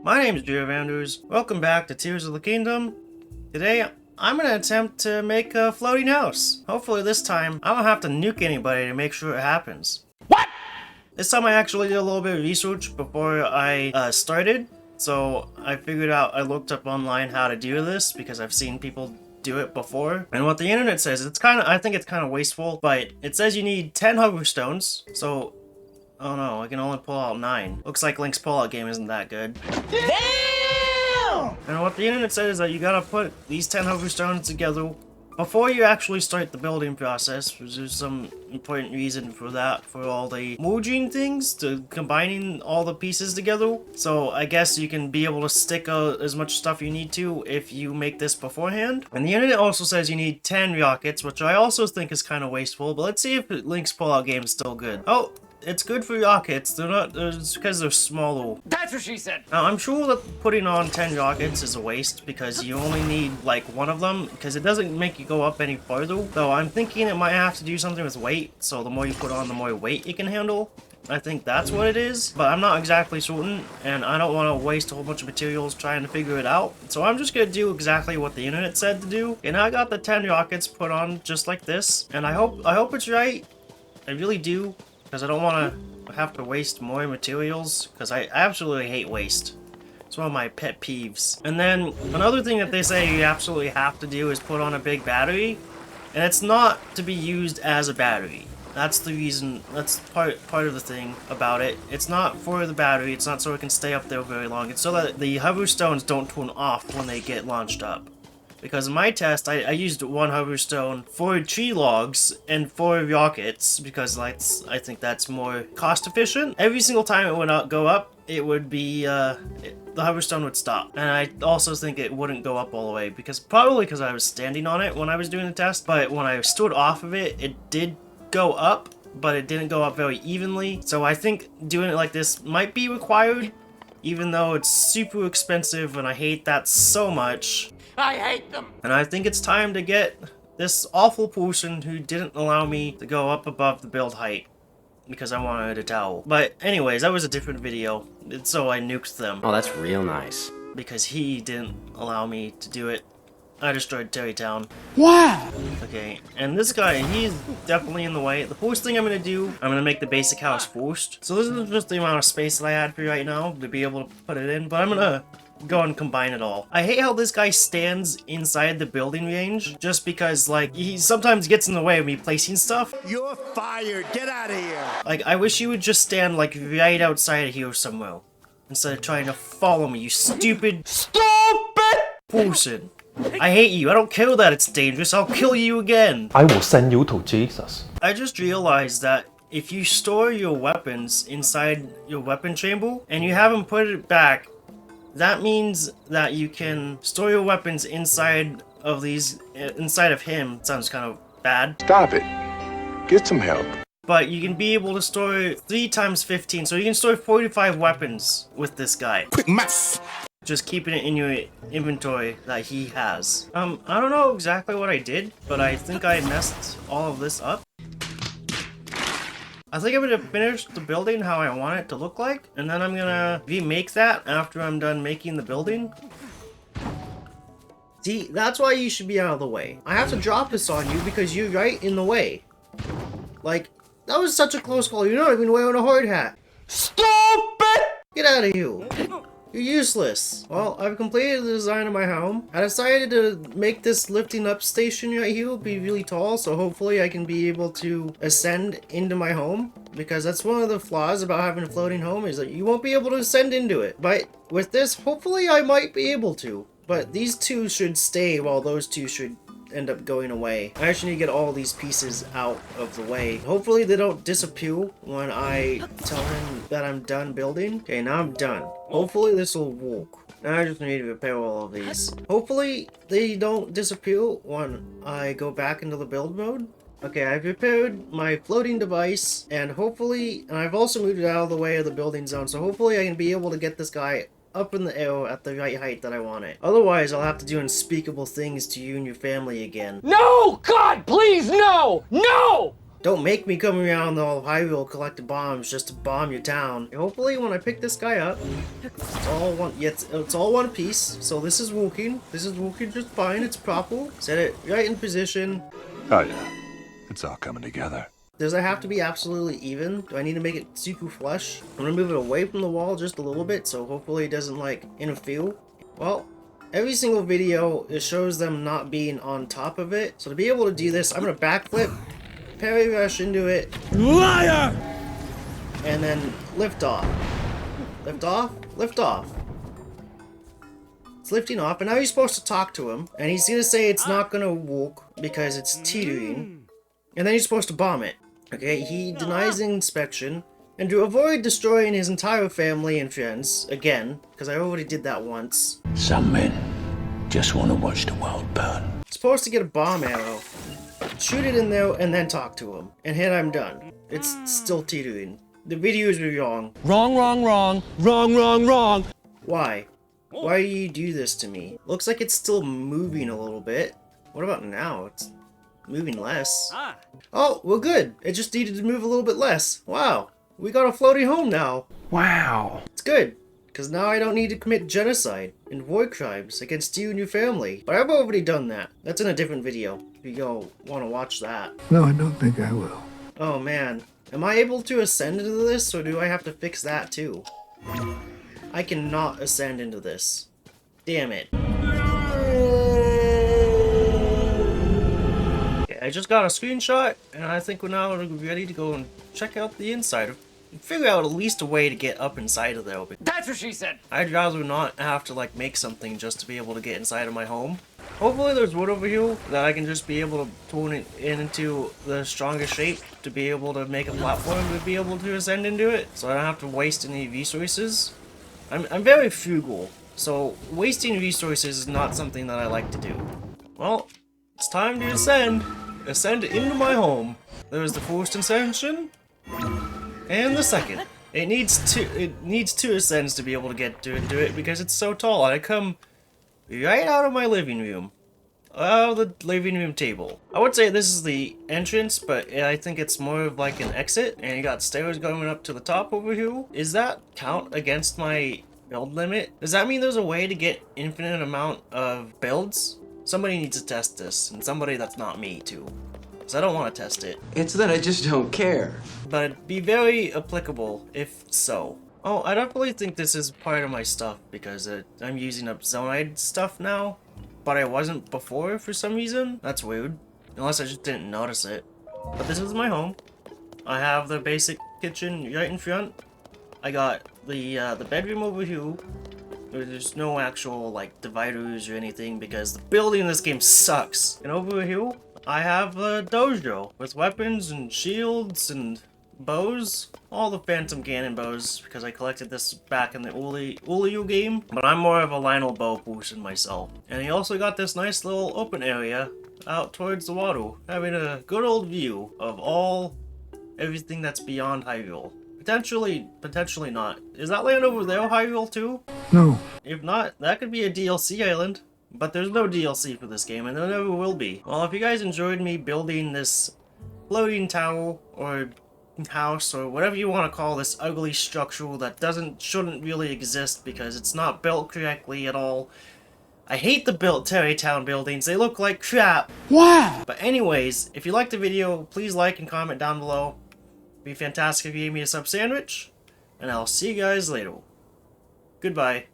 My name is Vanders. Welcome back to Tears of the Kingdom. Today, I'm gonna attempt to make a floating house. Hopefully this time, I don't have to nuke anybody to make sure it happens. What? This time I actually did a little bit of research before I started. So I figured out, I looked up online how to do this because I've seen people do it before. And what the internet says, I think it's kind of wasteful, but it says you need 10 hover stones. So, oh no, I can only pull out 9. Looks like Link's pullout game isn't that good. Damn! And what the internet says is that you gotta put these 10 hover stones together before you actually start the building process. There's some important reason for that, for all the merging things, to combining all the pieces together. So I guess you can be able to stick as much stuff you need to if you make this beforehand. And the internet also says you need 10 rockets, which I also think is kind of wasteful, but let's see if Link's pullout game is still good. Oh! It's good for rockets. They're not. It's because they're smaller. That's what she said. Now I'm sure that putting on 10 rockets is a waste because you only need like one of them because it doesn't make you go up any farther. Though I'm thinking it might have to do something with weight. So the more you put on, the more weight it can handle. I think that's what it is, but I'm not exactly certain, and I don't want to waste a whole bunch of materials trying to figure it out. So I'm just gonna do exactly what the internet said to do. And I got the 10 rockets put on just like this, and I hope it's right. I really do. Because I don't want to have to waste more materials, because I absolutely hate waste. It's one of my pet peeves. And then another thing that they say you absolutely have to do is put on a big battery, and it's not to be used as a battery. That's the reason, that's part of the thing about it. It's not for the battery, it's not so it can stay up there very long. It's so that the hover stones don't turn off when they get launched up. Because in my test, I used 1 hover stone for tree logs and 4 rockets because I think that's more cost efficient. Every single time it would go up, it would be, the hover stone would stop. And I also think it wouldn't go up all the way probably because I was standing on it when I was doing the test. But when I stood off of it, it did go up, but it didn't go up very evenly. So I think doing it like this might be required, even though it's super expensive and I hate that so much. I hate them! And I think it's time to get this awful person who didn't allow me to go up above the build height because I wanted a towel. But anyways, that was a different video, so I nuked them. Oh, that's real nice. Because he didn't allow me to do it. I destroyed Terrytown. Wow! Okay, and this guy, he's definitely in the way. The first thing I'm gonna do, I'm gonna make the basic house first. So this is just the amount of space that I had for right now to be able to put it in, but I'm gonna go and combine it all. I hate how this guy stands inside the building range, just because, like, he sometimes gets in the way of me placing stuff. You're fired! Get out of here! Like, I wish you would just stand, like, right outside of here somewhere, instead of trying to follow me, you stupid person. I hate you. I don't care that it's dangerous. I'll kill you again. I will send you to Jesus. I just realized that if you store your weapons inside your weapon chamber and you haven't put it back, that means that you can store your weapons inside of him. It sounds kind of bad. Stop it. Get some help. But you can be able to store 3 times 15, so you can store 45 weapons with this guy. Quick mess. Just keeping it in your inventory that he has. I don't know exactly what I did, but I think I messed all of this up. I think I'm gonna finish the building how I want it to look like, and then I'm gonna remake that after I'm done making the building. See, that's why you should be out of the way. I have to drop this on you because you're right in the way. Like, that was such a close call. You're not even wearing a hard hat. Stupid! Get out of here. You're useless. Well, I've completed the design of my home. I decided to make this lifting up station right here be really tall, so hopefully I can be able to ascend into my home. Because that's one of the flaws about having a floating home, is that you won't be able to ascend into it. But with this, hopefully I might be able to. But these 2 should stay while those 2 should end up going away. I actually need to get all these pieces out of the way. Hopefully they don't disappear when I tell him that I'm done building. Okay, now I'm done. Hopefully this will work. Now I just need to repair all of these. Hopefully they don't disappear when I go back into the build mode. Okay, I've repaired my floating device, and hopefully, and I've also moved it out of the way of the building zone, so hopefully I can be able to get this guy up in the air at the right height that I want it. Otherwise, I'll have to do unspeakable things to you and your family again. No! God, please, no! No! Don't make me come around all Hyrule collecting bombs just to bomb your town. Hopefully when I pick this guy up, it's all one, yeah, it's all one piece. So this is working. This is working just fine. It's proper. Set it right in position. Oh yeah, it's all coming together. Does it have to be absolutely even? Do I need to make it super flush? I'm gonna move it away from the wall just a little bit, so hopefully it doesn't like interfere. Well, every single video, it shows them not being on top of it. So to be able to do this, I'm gonna backflip, parry rush into it. Liar! And then lift off. Lift off, lift off. It's lifting off, and now you're supposed to talk to him. And he's gonna say it's not gonna work because it's teetering. And then you're supposed to bomb it. Okay, he denies the inspection. And to avoid destroying his entire family and friends, again, because I already did that once. Some men just want to watch the world burn. Supposed to get a bomb arrow, shoot it in there, and then talk to him. And hit I'm done. It's still teetering. The videos were wrong. Wrong, wrong, wrong. Wrong, wrong, wrong. Why? Why do you do this to me? Looks like it's still moving a little bit. What about now? It's moving less. Oh, we're good. It just needed to move a little bit less. Wow. We got a floating home now. Wow. It's good, because now I don't need to commit genocide and war crimes against you and your family. But I've already done that. That's in a different video, if you all want to watch that. No, I don't think I will. Oh man. Am I able to ascend into this, or do I have to fix that too? I cannot ascend into this. Damn it. I just got a screenshot, and I think we're now ready to go and check out the inside. Figure out at least a way to get up inside of there. That's what she said. I'd rather not have to like make something just to be able to get inside of my home. Hopefully there's wood over here that I can just be able to turn it into the strongest shape to be able to make a platform to be able to ascend into it, so I don't have to waste any resources. I'm very frugal, so wasting resources is not something that I like to do. Well, it's time to ascend. Ascend into my home. There's the first ascension, and the second. It needs two ascends to be able to get to it because it's so tall. I come right out of my living room, out of the living room table. I would say this is the entrance, but I think it's more of like an exit. And you got stairs going up to the top over here. Is that count against my build limit? Does that mean there's a way to get infinite amount of builds? Somebody needs to test this, and somebody that's not me too, because I don't want to test it. It's that I just don't care. But it'd be very applicable if so. Oh, I definitely think this is part of my stuff, because I'm using up Zonide stuff now, but I wasn't before for some reason. That's weird, unless I just didn't notice it. But this is my home. I have the basic kitchen right in front. I got the bedroom over here. There's no actual like dividers or anything because the building in this game sucks. And over here, I have a dojo with weapons and shields and bows. All the phantom cannon bows because I collected this back in the earlier game. But I'm more of a Lionel bow person myself. And you also got this nice little open area out towards the water, having a good old view of everything that's beyond Hyrule. Potentially not. Is that land over there Hyrule too? No. If not, that could be a DLC island. But there's no DLC for this game, and there never will be. Well, if you guys enjoyed me building this floating tower, or house, or whatever you want to call this ugly structure that shouldn't really exist because it's not built correctly at all. I hate the Tarry Town buildings, they look like crap. Wow. But anyways, if you liked the video, please like and comment down below. It'd be fantastic if you gave me a sub sandwich, and I'll see you guys later. Goodbye.